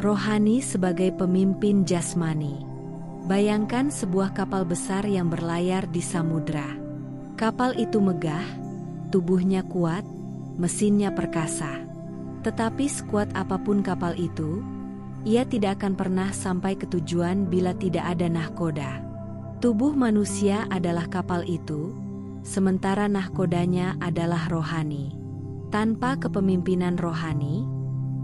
Rohani sebagai pemimpin jasmani. Bayangkan sebuah kapal besar yang berlayar di samudra. Kapal itu megah, tubuhnya kuat, mesinnya perkasa. Tetapi sekuat apapun kapal itu, ia tidak akan pernah sampai ke tujuan bila tidak ada nahkoda. Tubuh manusia adalah kapal itu, sementara nahkodanya adalah rohani. Tanpa kepemimpinan rohani,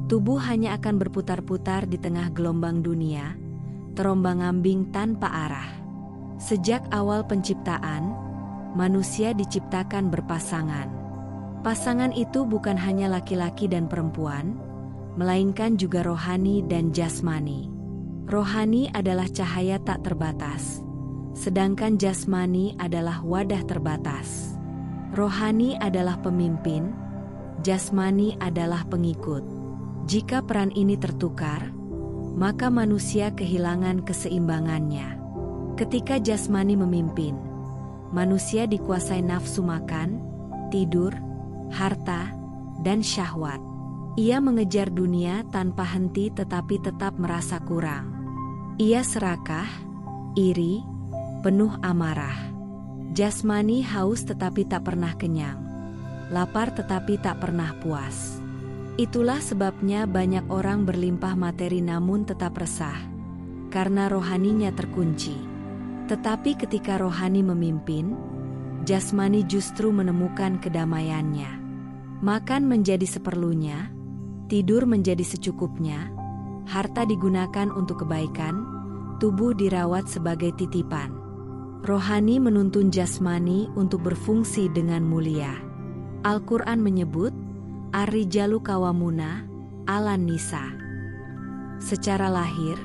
tubuh hanya akan berputar-putar di tengah gelombang dunia, terombang-ambing tanpa arah. Sejak awal penciptaan, manusia diciptakan berpasangan. Pasangan itu bukan hanya laki-laki dan perempuan, melainkan juga rohani dan jasmani. Rohani adalah cahaya tak terbatas, sedangkan jasmani adalah wadah terbatas. Rohani adalah pemimpin, jasmani adalah pengikut. Jika peran ini tertukar, maka manusia kehilangan keseimbangannya. Ketika jasmani memimpin, manusia dikuasai nafsu makan, tidur, harta, dan syahwat. Ia mengejar dunia tanpa henti tetapi tetap merasa kurang. Ia serakah, iri, penuh amarah. Jasmani haus tetapi tak pernah kenyang. Lapar tetapi tak pernah puas. Itulah sebabnya banyak orang berlimpah materi namun tetap resah, karena rohaninya terkunci. Tetapi ketika rohani memimpin, jasmani justru menemukan kedamaiannya. Makan menjadi seperlunya, tidur menjadi secukupnya, harta digunakan untuk kebaikan, tubuh dirawat sebagai titipan. Rohani menuntun jasmani untuk berfungsi dengan mulia. Al-Quran menyebut, Ar-rijalu qawwamuna 'alan nisa. Secara lahir,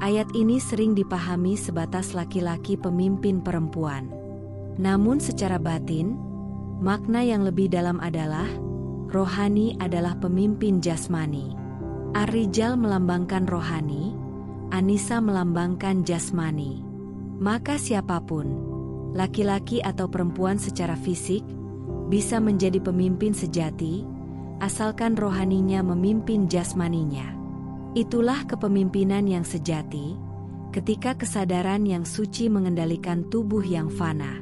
ayat ini sering dipahami sebatas laki-laki pemimpin perempuan. Namun secara batin, makna yang lebih dalam adalah, rohani adalah pemimpin jasmani. Ar-rijal melambangkan rohani, An-nisa melambangkan jasmani. Maka siapapun, laki-laki atau perempuan secara fisik, bisa menjadi pemimpin sejati, asalkan rohaninya memimpin jasmaninya. Itulah kepemimpinan yang sejati, ketika kesadaran yang suci mengendalikan tubuh yang fana.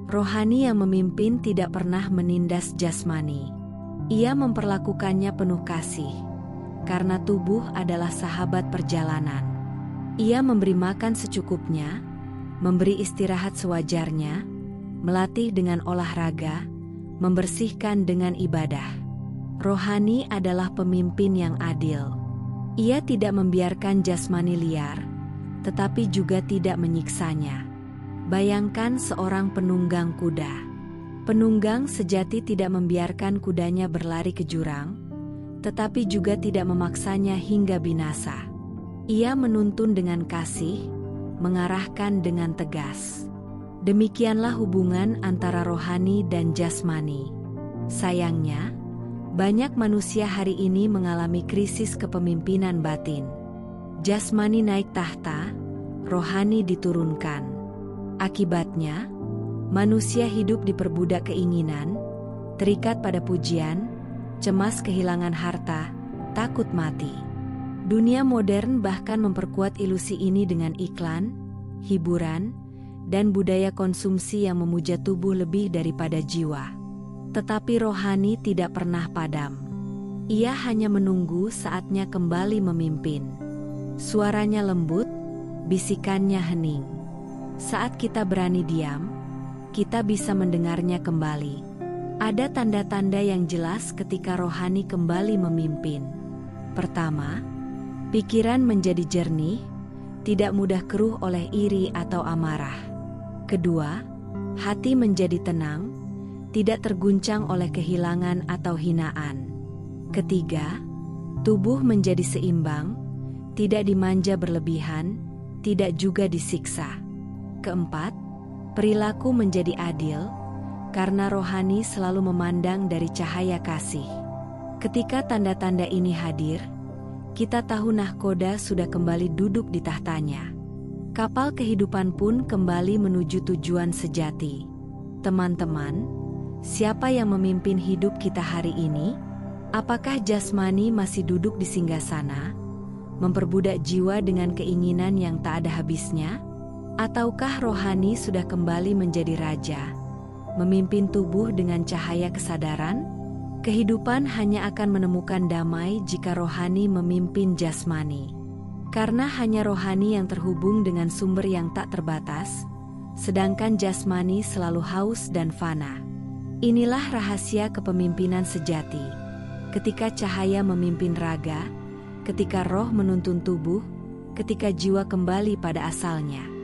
Rohani yang memimpin tidak pernah menindas jasmani. Ia memperlakukannya penuh kasih, karena tubuh adalah sahabat perjalanan. Ia memberi makan secukupnya, memberi istirahat sewajarnya, melatih dengan olahraga, membersihkan dengan ibadah. Rohani adalah pemimpin yang adil. Ia tidak membiarkan jasmani liar, tetapi juga tidak menyiksanya. Bayangkan seorang penunggang kuda. Penunggang sejati tidak membiarkan kudanya berlari ke jurang, tetapi juga tidak memaksanya hingga binasa. Ia menuntun dengan kasih, mengarahkan dengan tegas. Demikianlah hubungan antara rohani dan jasmani. Sayangnya, banyak manusia hari ini mengalami krisis kepemimpinan batin. Jasmani naik tahta, rohani diturunkan. Akibatnya, manusia hidup diperbudak keinginan, terikat pada pujian, cemas kehilangan harta, takut mati. Dunia modern bahkan memperkuat ilusi ini dengan iklan, hiburan, dan budaya konsumsi yang memuja tubuh lebih daripada jiwa. Tetapi rohani tidak pernah padam. Ia hanya menunggu saatnya kembali memimpin. Suaranya lembut, bisikannya hening. Saat kita berani diam, kita bisa mendengarnya kembali. Ada tanda-tanda yang jelas ketika rohani kembali memimpin. Pertama, pikiran menjadi jernih, tidak mudah keruh oleh iri atau amarah. Kedua, hati menjadi tenang, tidak terguncang oleh kehilangan atau hinaan. Ketiga, tubuh menjadi seimbang, tidak dimanja berlebihan, tidak juga disiksa. Keempat, perilaku menjadi adil, karena rohani selalu memandang dari cahaya kasih. Ketika tanda-tanda ini hadir, kita tahu nahkoda sudah kembali duduk di tahtanya. Kapal kehidupan pun kembali menuju tujuan sejati. Teman-teman, siapa yang memimpin hidup kita hari ini? Apakah jasmani masih duduk di singgasana, memperbudak jiwa dengan keinginan yang tak ada habisnya? Ataukah rohani sudah kembali menjadi raja, memimpin tubuh dengan cahaya kesadaran? Kehidupan hanya akan menemukan damai jika rohani memimpin jasmani. Karena hanya rohani yang terhubung dengan sumber yang tak terbatas, sedangkan jasmani selalu haus dan fana. Inilah rahasia kepemimpinan sejati. Ketika cahaya memimpin raga, ketika roh menuntun tubuh, ketika jiwa kembali pada asalnya.